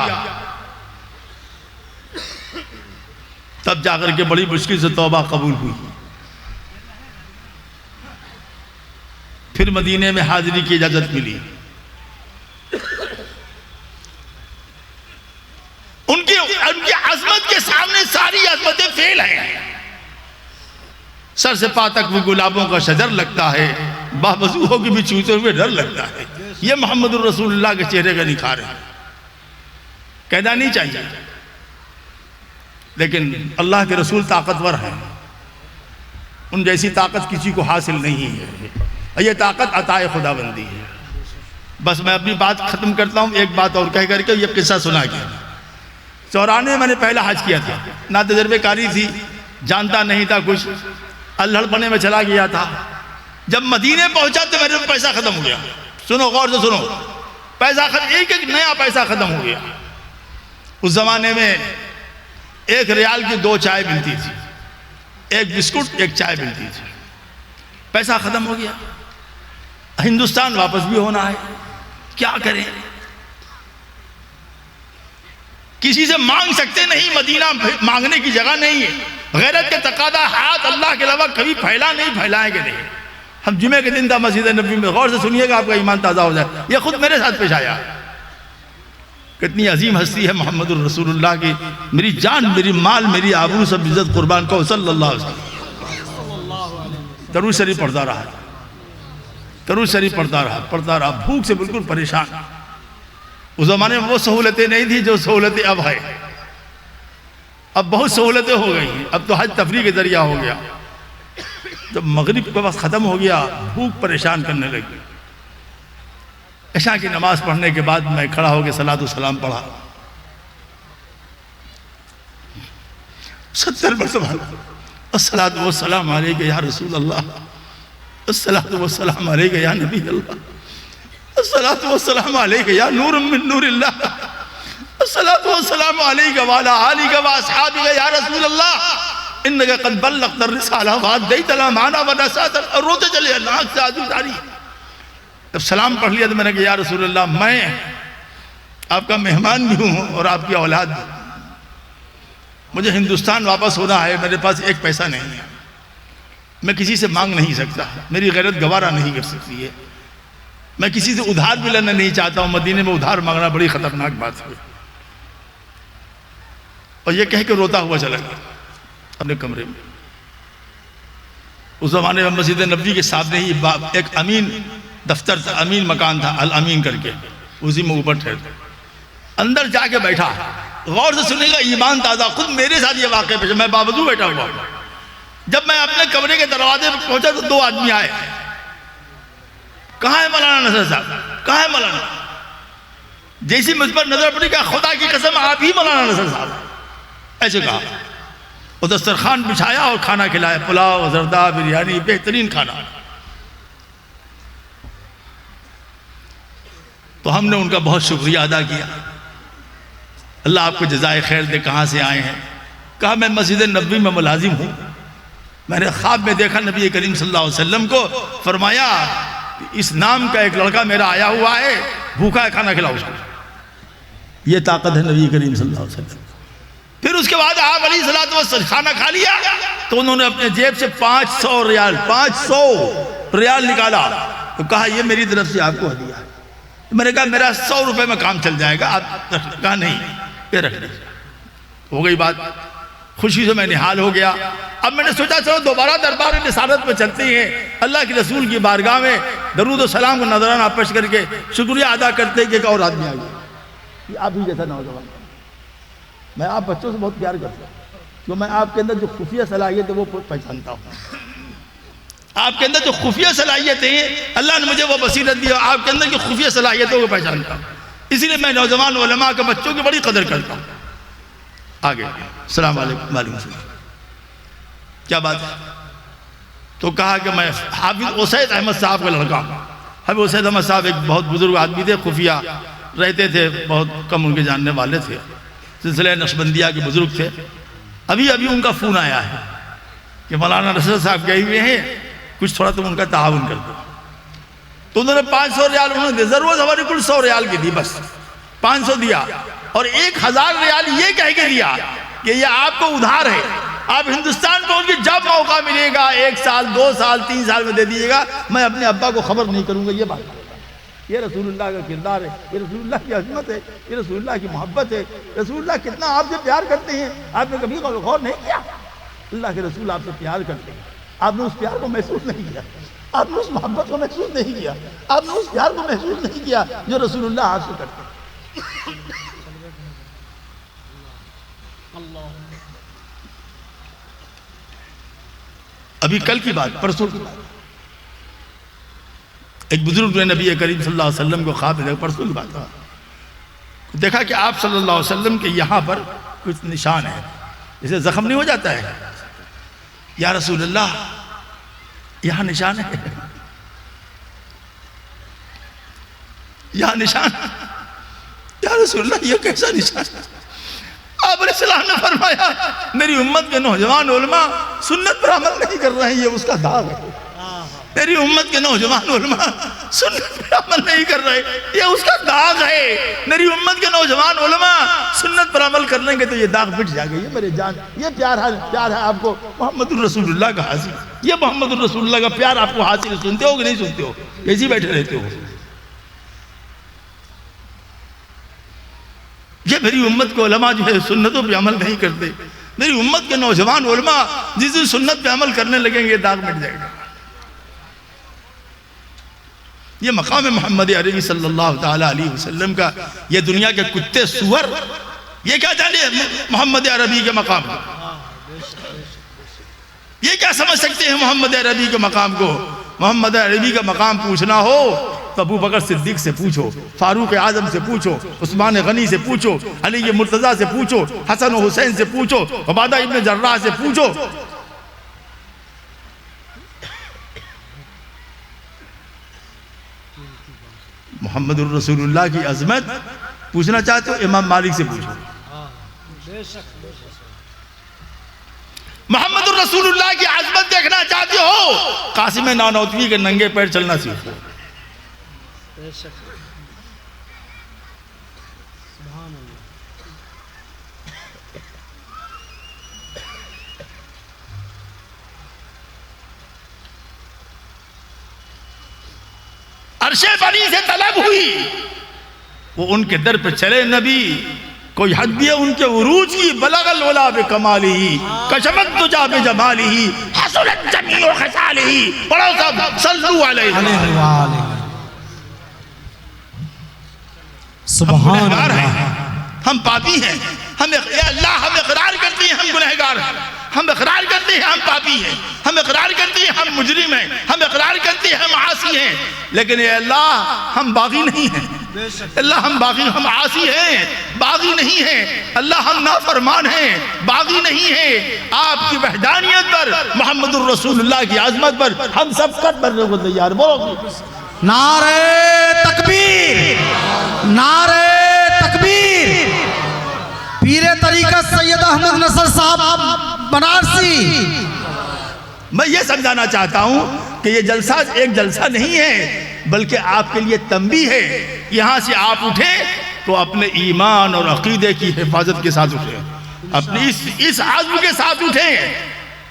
तब जाकर के बड़ी मुश्किल से तौबा कबूल हुई। फिर मदीने में हाजिरी की इजाजत मिली। उनकी अजमत के सामने सारी अजमतें फेल हैं। सर से पा तक वो गुलाबों का शजर लगता है, बावजूद की भी छूते हुए डर लगता है। ये मोहम्मदुर रसूलुल्लाह के चेहरे का निखार है। कहना नहीं चाहिए, लेकिन अल्लाह के रसूल ताकतवर हैं, उन जैसी ताकत किसी को हासिल नहीं है। ये ताकत अताए खुदाबंदी है। बस मैं अपनी बात ख़त्म करता हूँ एक बात और कह करके, ये किस्सा सुना के। 94 में मैंने पहला हज किया था, ना तजर्बेकारी थी, जानता नहीं था कुछ, अल्हड़पने में चला गया था। जब मदीने पहुंचा तो मेरे पैसा ख़त्म हो गया। सुनो, गौर से सुनो, पैसा एक एक नया पैसा ख़त्म हो गया। उस ज़माने में 1 रियाल की 2 चाय मिलती थी, 1 बिस्कुट 1 चाय मिलती थी। पैसा ख़त्म हो गया, हिंदुस्तान वापस भी होना है, क्या करें? किसी से मांग सकते नहीं, मदीना मांगने की जगह नहीं है। गैरत के तकादा हाथ अल्लाह के अलावा कभी फैला नहीं, फैलाएंगे नहीं। हम जुमे के दिन था मस्जिद नबी में, गौर से सुनिएगा, आपका ईमान ताज़ा हो जाए। यह खुद मेरे साथ पेश आया। कितनी अजीम हस्ती है मोहम्मदुर रसूलुल्लाह की। मेरी जान, मेरी माल, मेरी आबरू सब इज्जत कुर्बान को सल्लल्लाहु अलैहि वसल्लम। दरूद शरीफ पढ़ता रहा, दरूद शरीफ पढ़ता रहा, भूख से बिल्कुल परेशान। उस ज़माने में वो सहूलतें नहीं थी जो सहूलतें अब है। अब बहुत सहूलतें हो गई हैं, अब तो हज तफरीह के जरिया हो गया। जब मगरिब का वक्त ख़त्म हो गया, भूख परेशान करने लगी। इशा की नमाज पढ़ने के बाद मैं खड़ा होकर सलातो सलाम पढ़ा, 70 मरतबा अस्सलातु वस्सलाम अलैका या रसूल अल्लाह, अस्सलातु वस्सलाम अलैका या नबी अल्लाह, अस्सलातु वस्सलाम अलैका या नूर मिन नूरिल्लाह, अस्सलातु वस्सलाम अलैका व अला आलिका व अस्हाबिका या रसूल अल्लाह, इन्नका क़द बल्लग़्ता रिसाला व अद्दैता अल-अमाना व नसहता। और रोते चले, नाक से आंसू जारी। जब सलाम पढ़ लिया तो मैंने कहा या रसूल अल्लाह, मैं आपका मेहमान भी हूँ और आपकी औलाद भी। मुझे हिंदुस्तान वापस होना है, मेरे पास 1 पैसा नहीं है, मैं किसी से मांग नहीं सकता, मेरी गैरत गवारा नहीं कर सकती है, मैं किसी से उधार भी लेना नहीं चाहता हूँ। मदीने में उधार मांगना बड़ी ख़तरनाक बात है। और ये कह के रोता हुआ चला गया अपने कमरे में। उस ज़माने में मस्जिद नबी के सामने ही एक अमीन दफ्तर था, अमीन मकान था, अल अमीन करके, उसी में ऊपर ठहरते। अंदर जाके बैठा, गौर से सुनेगा, ईमान ताज़ा। खुद मेरे साथ ये वाक़या पेश, मैं बावजूद बैठा हुआ। जब मैं अपने कमरे के दरवाजे पर पहुंचा तो 2 आदमी आए। कहाँ है मौलाना नसर साहब, कहाँ है मौलाना? जैसी मुझ पर नजर पड़ी, कहा खुदा की कसम आप ही मौलाना नसर साहब, ऐसे कहा। और दस्तरखान बिछाया और खाना खिलाया, पुलाव, जरदा, बिरयानी, बेहतरीन खाना। तो हमने उनका बहुत शुक्रिया अदा किया। अल्लाह आपको जज़ाए खैर दे, कहाँ से आए हैं? कहा मैं मस्जिद नबी में मुलाजिम हूँ, मैंने ख्वाब में देखा नबी करीम सल्लल्लाहु अलैहि वसल्लम को, फरमाया इस नाम का एक लड़का मेरा आया हुआ है, भूखा है, खाना खिलाओ उसको। ये ताकत है नबी करीम सल्लल्लाहु अलैहि वसल्लम। फिर उसके बाद आप अलैहिस्सलातु वस्सलाम खाना खा लिया तो उन्होंने अपने जेब से 500 रियाल निकाला, तो कहा ये मेरी तरफ से आपको हदिया है। तो मैंने कहा मेरा 100 रुपये में काम चल जाएगा, आप कहा नहीं, ये रख लीजिए। हो गई बात, खुशी से मैं निहाल हो गया। अब मैंने सोचा चलो दोबारा दरबार रिसालत में चलते हैं, अल्लाह के रसूल की बारगाह में दरूद और सलाम को नजराना पेश करके शुक्रिया अदा करते हैं कि एक और आदमी आ गया। आप ही जैसा नौजवान, मैं आप बच्चों से बहुत प्यार करता हूँ, तो मैं आपके अंदर जो खुफिया सलाहियत है वो पहचानता हूँ। आपके अंदर जो खुफिया सलाहियत है, अल्लाह ने मुझे वो बसीरत दी, आपके अंदर की खुफिया सलाहियतों को पहचानता हूँ। इसीलिए मैं नौजवान उलमा के बच्चों की बड़ी कदर करता हूँ। आगे अस्सलाम वालेकुम। वालेकुम सलाम। क्या बात है? तो कहा कि मैं हाफिज उसैद अहमद साहब का लड़का हूँ। हाफिज उसैद अहमद साहब एक बहुत बुजुर्ग आदमी थे, खुफिया रहते थे, बहुत कम उनके जानने वाले थे, सिलसिले नक्शबंदिया के बुजुर्ग थे। अभी अभी उनका फ़ोन आया है कि मौलाना नसर साहब गए हुए हैं, कुछ थोड़ा तुम उनका ताउन कर दो। तो उन्होंने 500 रियाल उन्होंने दी, ज़रूरत हमारी कुल 100 रियाल की थी, बस 500 दिया और 1000 रियाल ये कह के दिया कि ये आपको उधार है, आप हिंदुस्तान पहुंच के जब मौका मिलेगा 1 साल 2 साल 3 साल में दे दीजिएगा, मैं अपने अब्बा को खबर नहीं करूंगा। ये बात, ये रसूलुल्लाह का किरदार है, ये रसूलुल्लाह की अज़मत है, ये रसूलुल्लाह की मोहब्बत है। रसूलुल्लाह कितना आपसे प्यार करते हैं, आपने कभी गौर नहीं किया? अल्लाह के रसूल आपसे प्यार करते हैं, आपने उस प्यार को महसूस नहीं किया, आपने उस मोहब्बत को महसूस नहीं किया, आपने उस प्यार को महसूस नहीं किया जो रसूलुल्लाह आपसे करते हैं। अभी कल की बात, परसों की बात, एक बुजुर्ग ने नबी करीम सल्लल्लाहु अलैहि वसल्लम को ख्वाब में देखा, परसों की बात था, देखा कि आप सल्लल्लाहु अलैहि वसल्लम के यहाँ पर कुछ निशान है, जैसे जख्म नहीं हो जाता है। या रसूलल्लाह यहाँ निशान है, यहाँ निशान, या रसूलल्लाह ये कैसा निशान? आप अलैहिस्सलाम ने फरमाया मेरी उम्मत के नौजवान उलमा सुन्नत पर अमल नहीं कर रहे हैं, ये उसका दाग है। मेरी उम्मत के नौजवान उलमा सुन्नत पर अमल नहीं कर रहे, ये उसका दाग है। मेरी उम्मत के नौजवान उलमा सुन्नत पर अमल कर लेंगे तो ये दाग मिट जाएगा। ये मेरे जान, ये प्यार है आपको मोहम्मदुर रसूलुल्लाह का हासिल, ये मोहम्मदुर रसूलुल्लाह का प्यार आपको हासिल। सुनते हो कि नहीं सुनते हो? ऐसे बैठे रहते हो? ये मेरी उम्मत के उलमा जो है सुन्नतों पे अमल नहीं करते। मेरी उम्मत के नौजवान उलमा जिस दिन सुन्नत पे अमल करने लगेंगे दाग मिट जाएगा। ये मकाम मोहम्मद अरबी सल्लल्लाहु ताला अलैहि वसल्लम का, ये दुनिया के कुत्ते सुअर ये क्या जाने मोहम्मद अरबी के मकाम को, ये क्या समझ सकते हैं मोहम्मद अरबी के मकाम को? मोहम्मद अरबी का मकाम पूछना हो तो अबू बकर सिद्दीक से पूछो, फारूक आजम से पूछो, उस्मान गनी से पूछो, अली मुर्तजा से पूछो, हसन हुसैन से पूछो, उबादा इब्न जर्राह से पूछो। मोहम्मदुर रसूलुल्लाह की अजमत पूछना चाहते हो इमाम मालिक से पूछो। मोहम्मदुर रसूलुल्लाह की अजमत देखना चाहते हो कासिम नानौतवी के नंगे पैर चलना सीखो। अर्शे बनी से तलब हुई, वो उनके दर पे चले नबी, कोई हद भी है उनके उरूज की, बलगल वला बे कमाली कशमत तुजा बे जमाली हसनत जमीओ खसाली। पढ़ो सब सल्लु अलैहि। सुभान अल्लाह, अल्लाह। हम पापी हैं, हम अल्लाह हम इकरार करते हैं हम गुनहगार हैं, हम इकरार करते हैं हम पापी हैं, हम इकरार करते हैं हम मुजरिम हैं, हम इकरार करते हैं हम आसी हैं, लेकिन ये अल्लाह हम बागी नहीं हैं। अल्लाह हम बागी, हम आसी हैं, बागी नहीं हैं। अल्लाह हम नाफरमान हैं, बागी नहीं हैं। आपकी वहदानियत पर, मोहम्मदुर रसूलुल्लाह की आज़मत पर हम सब कट बनने को तैयार। बोलो नारे तकबीर, नारे तकबीर। पीरे तरीक़त सैयद अहमद नसर साहब बनारसी। मैं ये समझाना चाहता हूँ कि ये जलसा एक जलसा नहीं है, बल्कि आपके लिए तंबी है। यहाँ से आप उठे तो अपने ईमान और अकीदे की हिफाजत के साथ उठे, अपनी इस आज़म के साथ उठे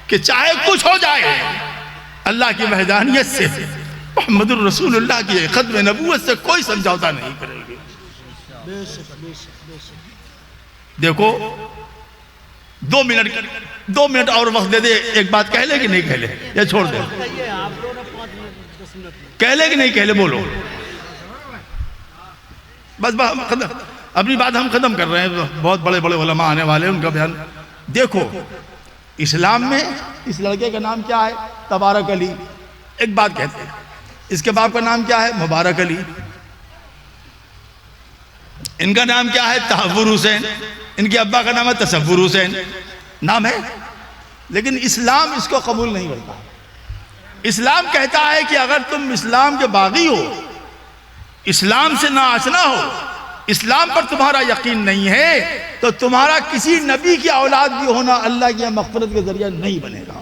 कि चाहे कुछ हो जाए अल्लाह की वहदानियत से, मोहम्मदुर रसूलुल्लाह की खत्म नबूवत से कोई समझौता नहीं करेंगे। देखो 2 मिनट और वक्त दे दे, एक बात कह ले कि नहीं कह ले, या छोड़ दे? कह ले कि नहीं कह ले? बोलो बस अपनी बात हम खत्म कर रहे हैं। बहुत बड़े बड़े उलमा आने वाले हैं, उनका बयान देखो। इस्लाम में इस लड़के का नाम क्या है? तबारक अली। एक बात कहते हैं, इसके बाप का नाम क्या है? मुबारक अली। इनका नाम क्या है? तहव्वुर हुसैन। इनके अब्बा का नाम है तसव्वुर हुसैन, नाम है, लेकिन इस्लाम इसको कबूल नहीं करता। इस्लाम कहता है कि अगर तुम इस्लाम के बागी हो, इस्लाम से ना आशना हो, इस्लाम पर तुम्हारा यकीन नहीं है, तो तुम्हारा किसी नबी की औलाद भी होना अल्लाह की मग़फ़िरत के जरिए नहीं बनेगा।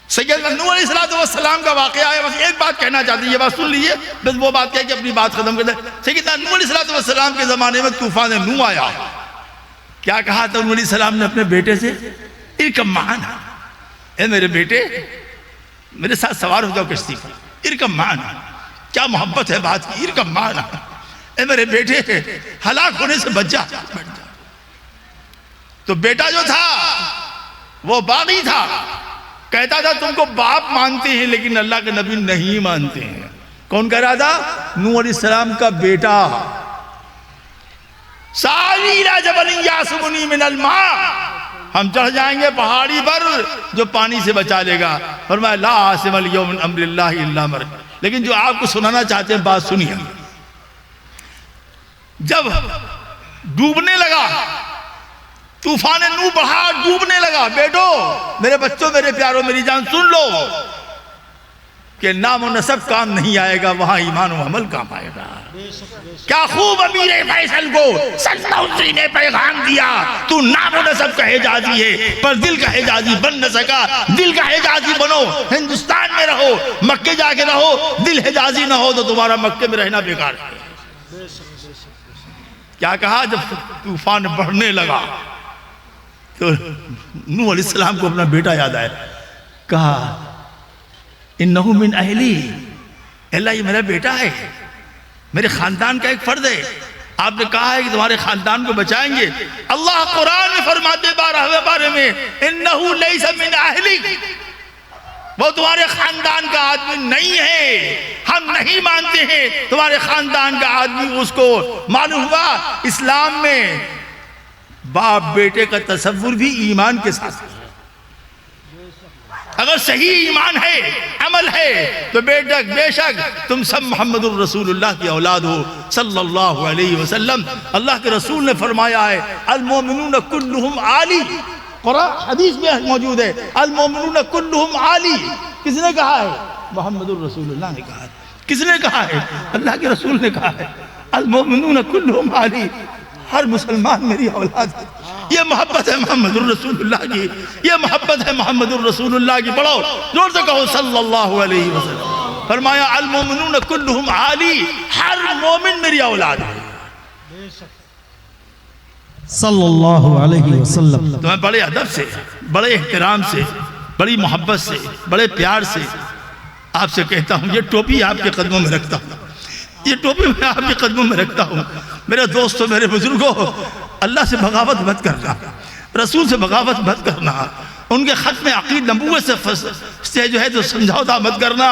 सैयदना नूह अलैहिस्सलाम का वाक़या है। बस एक बात कहना चाहती है, ये बात सुन लीजिए, बस वो बात कह के अपनी बात खत्म कर दे। सैयदना नूह अलैहिस्सलाम के ज़माने में तूफ़ान नूह आया। क्या कहा था नूह अलैहिस्सलाम ने अपने बेटे से? इरकम माना, ए मेरे बेटे मेरे साथ सवार हो जाओ कश्ती पर, इरकम माना। क्या मोहब्बत है बात की, इरकम माना, ए मेरे बेटे हलाक होने से बच जा। तो बेटा जो था वो बागी था, कहता था तुमको बाप मानते हैं लेकिन अल्लाह के नबी नहीं मानते हैं। कौन कह रहा था? नूह अलैहिस्सलाम का बेटा। सालीला जबलिन यासुमुनी मिनल मा, हम चढ़ जाएंगे पहाड़ी पर जो पानी से बचा लेगा। फरमाया ला आसिमल यौम मिन अम्रिल्लाहि इल्ला मन। लेकिन जो आपको सुनाना चाहते हैं बात सुनिए। जब डूबने लगा, तूफान नूह बढ़ा, डूबने लगा, बेटो मेरे बच्चों मेरे प्यारों मेरी जान सुन लो कि नाम और नसब काम नहीं आएगा, वहां ईमान और अमल काम आएगा। क्या खूब अमीर फैसल को सन्नौसी ने पैगाम दिया, तू नाम और नसब का हिजाजी है पर दिल का हिजाजी बन न सका। दिल का हिजाजी बनो, हिंदुस्तान में रहो, मक्के जाके रहो, दिल हिजाजी ना हो तो तुम्हारा मक्के में रहना बेकार है। क्या कहा? जब तूफान बढ़ने लगा तो नूह अलैहिस्सलाम को अपना बेटा याद आया। कहा इन्नहु मिन अहली, अल्लाह ये मेरा बेटा है, मेरे खानदान का एक फर्द है। आपने कहा है कि तुम्हारे खानदान को बचाएंगे। अल्लाह कुरान में फरमाते 12वें बारे में इन्नहु लैसा मिन अहली, वो तुम्हारे खानदान का आदमी नहीं है, हम नहीं मानते हैं तुम्हारे खानदान का आदमी। उसको मालूम हुआ इस्लाम में बाप बेटे का तसव्वुर भी ईमान के साथ है। अगर सही ईमान है, अमल है, तो बेशक तुम सब मोहम्मदुर रसूलुल्लाह की औलाद हो सल्लल्लाहु अलैहि वसल्लम। अल्लाह के रसूल ने फरमाया है अल मोमिनून कुल्लुहुम आली, कुरान हदीस में मौजूद है अल मोमिनून कुल्लुहुम आली। किसने कहा है? मोहम्मदुर रसूलुल्लाह ने कहा है। किसने कहा है? अल्लाह के रसूल ने कहा है अल मोमिनून कुल्लुहुम आली, हर मुसलमान मेरी औलाद है। ये मोहब्बत है मोहम्मदुर रसूलुल्लाह की, ये मोहब्बत है मोहम्मदुर रसूलुल्लाह की। पढ़ो जोर से कहो सल्लल्लाहु अलैहि वसल्लम। फरमाया अल मोमिनून कुल्लुहुम आली, हर मोमिन मेरी औलाद है सल्लल्लाहु अलैहि वसल्लम। तो मैं बड़े अदब से, बड़े एहतराम से, बड़ी मोहब्बत से, बड़े प्यार से आपसे कहता हूँ, ये टोपी आपके कदमों में रखता हूँ, ये टोपी मैं आपके कदमों में रखता हूँ। मेरे दोस्तों, मेरे बुजुर्गों, अल्लाह से बगावत मत करना, रसूल से बगावत मत करना, उनके खत में अकीद नबूवत से जो है तो समझौता मत करना।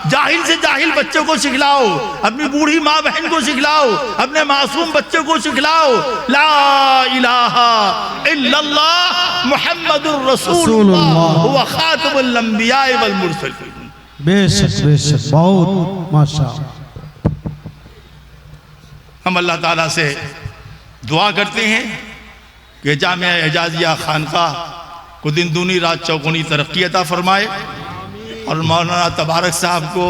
जाहिल से जाहिल बच्चों को सिखलाओ, अपनी बूढ़ी माँ बहन को सिखलाओ, अपने मासूम बच्चों को सिखलाओ ला इलाहा इल्लल्लाह मुहम्मदुर रसूलुल्लाह व खातमुल अंबिया वल मुरसलीन। बेशक बेशक, बहुत माशाअल्लाह। हम अल्लाह ताला से दुआ करते हैं कि जामिया एजाजिया खानकाह को दिन दूनी रात चौगुनी तरक्की अता फरमाए और मौलाना तबारक साहब को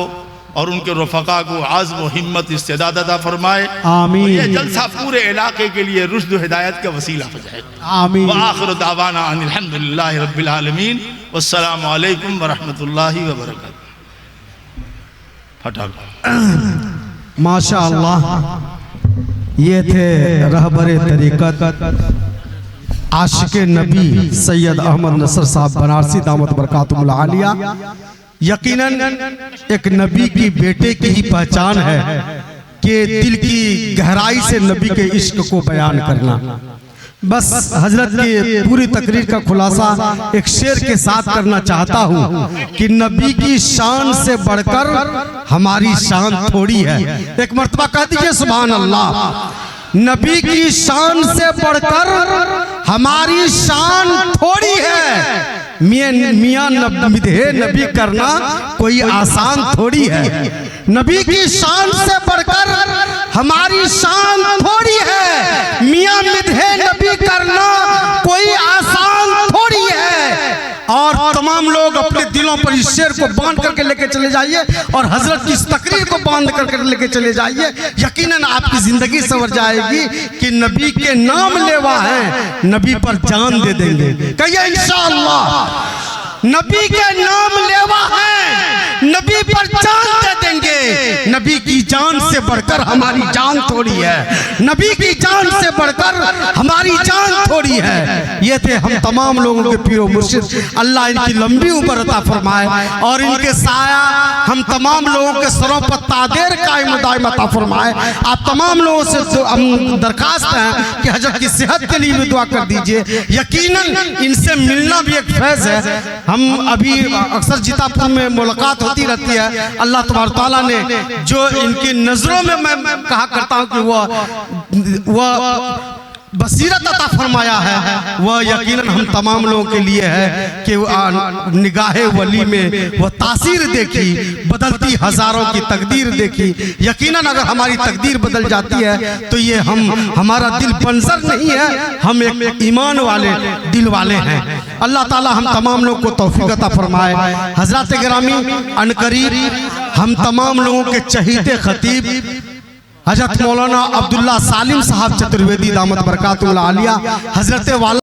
और उनके रफ़क़ा को आज़्म व हिम्मत इस्तेदाद अता फरमाए। आमीन। ये जलसा पूरे इलाके के लिए रुश्द व हिदायत का वसीला हो जाए। आमीन। व आखिर दावाना अनिल हम्दुलिल्लाहि रब्बिल आलमीन वस्सलामु अलैकुम व रहमतुल्लाहि व बरकातहू। फटाक माशाअल्लाह, ये थे रहबरे तरीक़त आशिक़ नबी सैयद अहमद नसर साहब बनारसी दामत बरकातुहुल आलिया। यकीनन एक नबी की बेटे की ही पहचान है कि दिल की गहराई से नबी के इश्क को बयान करना। बस हजरत की पूरी तकरीर का खुलासा एक शेर के साथ करना चाहता हूँ कि नबी की शान से बढ़कर हमारी शान थोड़ी है। एक मर्तबा कह दीजिए सुभान अल्लाह। नबी की शान से बढ़कर हमारी शान थोड़ी है। मियाँ मिदहे नबी करना कोई आसान थोड़ी है। नबी की शान से बढ़कर हमारी शान थोड़ी है। मियाँ मिदहे नबी करना कोई आसान थोड़ी है। और तमाम लोग अपने दिलों पर इस शेर को बांध करके लेके चले जाइए और हजरत की इस तकरीर को बांध करके लेके चले जाइए। यकीनन आपकी जिंदगी संवर जाएगी कि नबी के नाम लेवा है, नबी पर जान दे देंगे। कहिए इंशाअल्लाह। नबी के नाम लेवा है, नबी पर जान दे देंगे। नबी की जान से बढ़कर हमारी जान थोड़ी है। नबी की जान से बढ़कर हमारी जान थोड़ी है। ये थे हम तमाम लोगों के पीरो मुर्शिद। अल्लाह इनकी लंबी उम्र अता फरमाए और इनके साया हम तमाम लोगों के सरों पर तादेर कायम दायम अता फरमाए। आप तमाम लोगों से हम दरखास्त है कि हजरत की सेहत के लिए भी दुआ कर दीजिए। यकीनन इनसे मिलना भी एक फैज़ है। हम अभी अक्सर जीतापुर में मुलाकात होती रहती है। अल्लाह तबारक तआला ने जो इनकी नज़रों में मैं कहा करता हूँ कि वह बसीरत अता फरमाया है, वह यकीनन हम तमाम लोगों के लिए है कि निगाहे वली में वह तासीर देखी, बदलती हजारों की तकदीर देखी। यकीनन अगर हमारी तकदीर बदल जाती है तो ये हमारा दिल बंजर नहीं है, हम एक ईमान वाले दिल वाले हैं। अल्लाह ताला हम तमाम लोगों को तौफीक अता फरमाए। हजरत गिरामी अनकरीब हम तमाम लोगों के चहीते खतीब हजरत मौलाना अब्दुल्ला सालिम साहब चतुर्वेदी दामत बरकातुल आलिया हजरत वाला